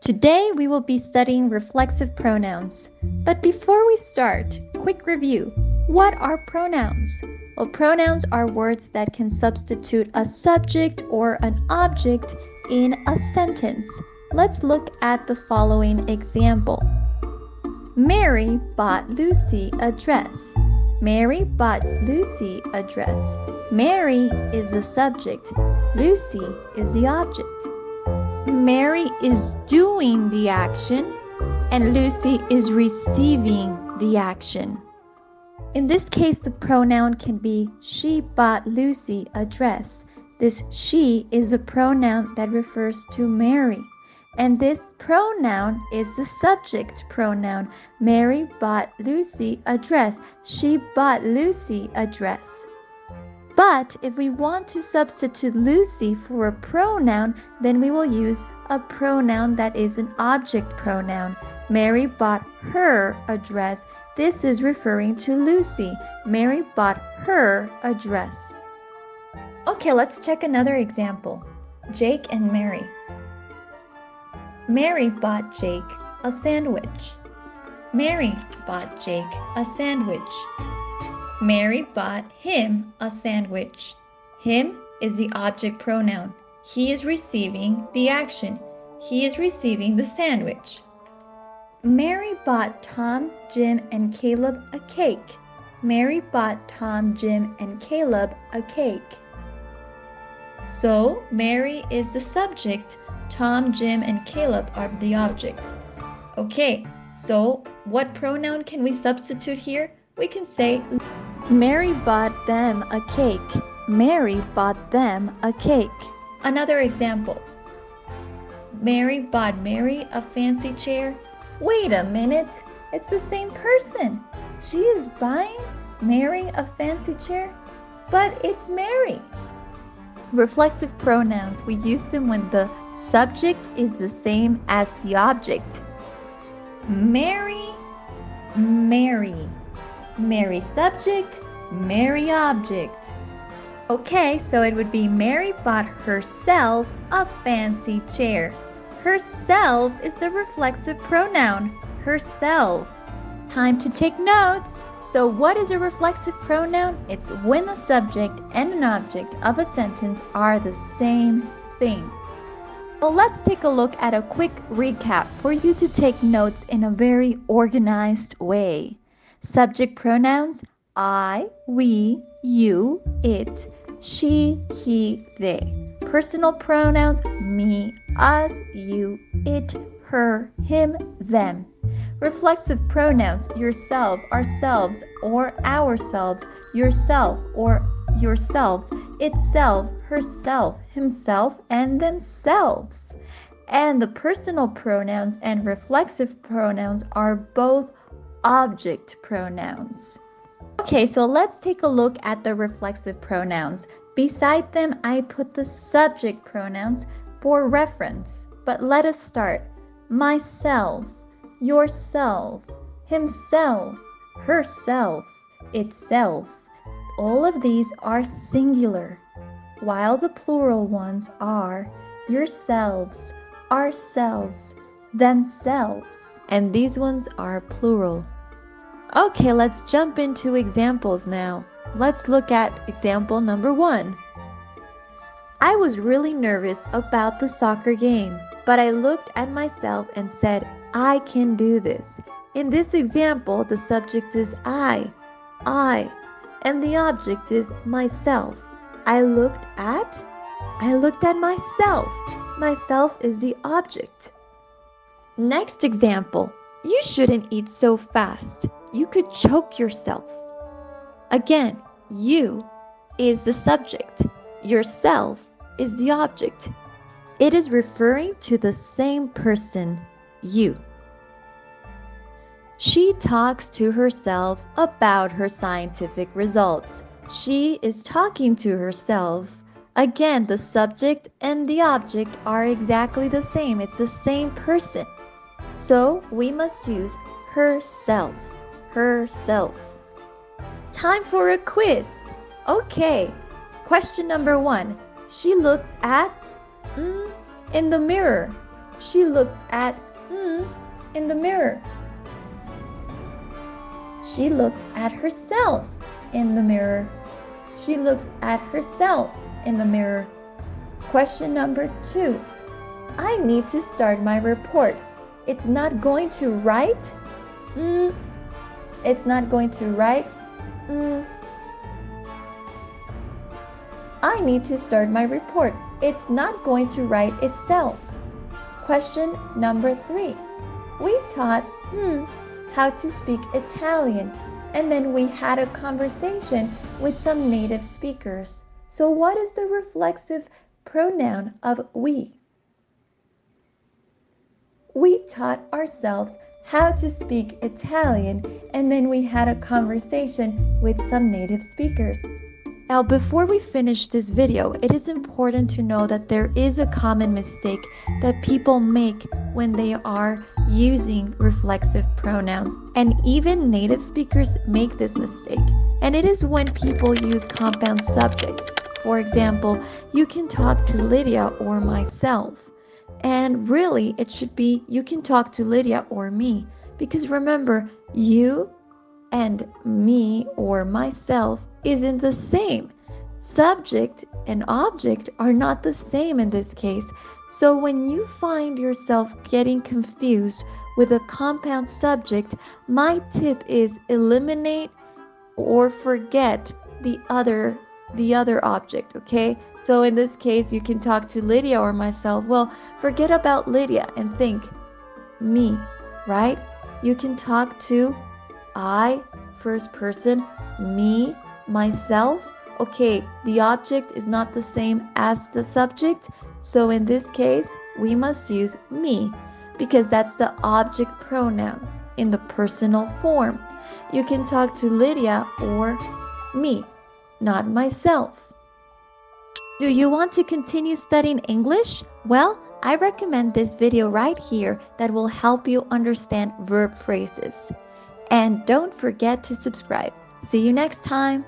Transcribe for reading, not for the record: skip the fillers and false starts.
Today we will be studying reflexive pronouns. But before we start, quick review. What are pronouns? Well, pronouns are words that can substitute a subject or an object in a sentence. Let's look at the following example. Mary bought Lucy a dress. Mary bought Lucy a dress. Mary is the subject. Lucy is the object. Mary is doing the action and Lucy is receiving the action. In this case, the pronoun can be she bought Lucy a dress. This she is a pronoun that refers to Mary. And this pronoun is the subject pronoun. Mary bought Lucy a dress. She bought Lucy a dress. But if we want to substitute Lucy for a pronoun, then we will use a pronoun that is an object pronoun. Mary bought her a dress. This is referring to Lucy. Mary bought her a dress. Okay, let's check another example. Jake and Mary. Mary bought Jake a sandwich. Mary bought Jake a sandwich. Mary bought him a sandwich. Him is the object pronoun. He is receiving the action. He is receiving the sandwich. Mary bought Tom, Jim, and Caleb a cake. Mary bought Tom, Jim, and Caleb a cake. So, Mary is the subject. Tom, Jim, and Caleb are the object. Okay, so what pronoun can we substitute here? We can say Mary bought them a cake. Mary bought them a cake. Another example. Mary bought Mary a fancy chair. Wait a minute, it's the same person. She is buying Mary a fancy chair, but it's Mary. Reflexive pronouns, we use them when the subject is the same as the object. Mary, Mary. Mary subject, Mary object. Okay, so it would be Mary bought herself a fancy chair. Herself is the reflexive pronoun. Herself. Time to take notes. So what is a reflexive pronoun? It's when the subject and an object of a sentence are the same thing. Well, let's take a look at a quick recap for you to take notes in a very organized way. Subject pronouns, I, we, you, it, she, he, they. Personal pronouns, me, us, you, it, her, him, them. Reflexive pronouns, yourself, ourselves, or ourselves, yourself, or yourselves, itself, herself, himself, and themselves. And the personal pronouns and reflexive pronouns are both object pronouns. Okay, so let's take a look at the reflexive pronouns. Beside them, I put the subject pronouns for reference. But let us start. Myself, yourself, himself, herself, itself. All of these are singular, while the plural ones are yourselves, ourselves, themselves, and these ones are plural. Okay, let's jump into examples now. Let's look at example number 1. I was really nervous about the soccer game, but I looked at myself and said, I can do this. In this example, the subject is I, and the object is myself. I looked at myself. Myself is the object. Next example, you shouldn't eat so fast. You could choke yourself. Again, you is the subject. Yourself is the object. It is referring to the same person, you. She talks to herself about her scientific results. She is talking to herself. Again, the subject and the object are exactly the same. It's the same person. So we must use herself. Herself. Time for a quiz. Okay. Question number 1. She looks at in the mirror. She looks at in the mirror. She looks at herself in the mirror. She looks at herself in the mirror. Question number 2. I need to start my report. It's not going to write. It's not going to write. I need to start my report. It's not going to write itself. Question number 3. We taught how to speak Italian, and then we had a conversation with some native speakers. So what is the reflexive pronoun of we? We taught ourselves how to speak Italian, and then we had a conversation with some native speakers. Now, before we finish this video, it is important to know that there is a common mistake that people make when they are using reflexive pronouns. And even native speakers make this mistake. And it is when people use compound subjects. For example, you can talk to Lydia or myself. And really, it should be you can talk to Lydia or me. Because remember, you and me or myself isn't the same. Subject and object are not the same in this case. So when you find yourself getting confused with a compound subject, my tip is eliminate or forget the other object, okay? So in this case, you can talk to Lydia or myself. Well, forget about Lydia and think me, right? You can talk to I, first person, me, myself. Okay, the object is not the same as the subject, so in this case, we must use me because that's the object pronoun in the personal form. You can talk to Lydia or me, not myself. Do you want to continue studying English? Well, I recommend this video right here that will help you understand verb phrases. And don't forget to subscribe. See you next time.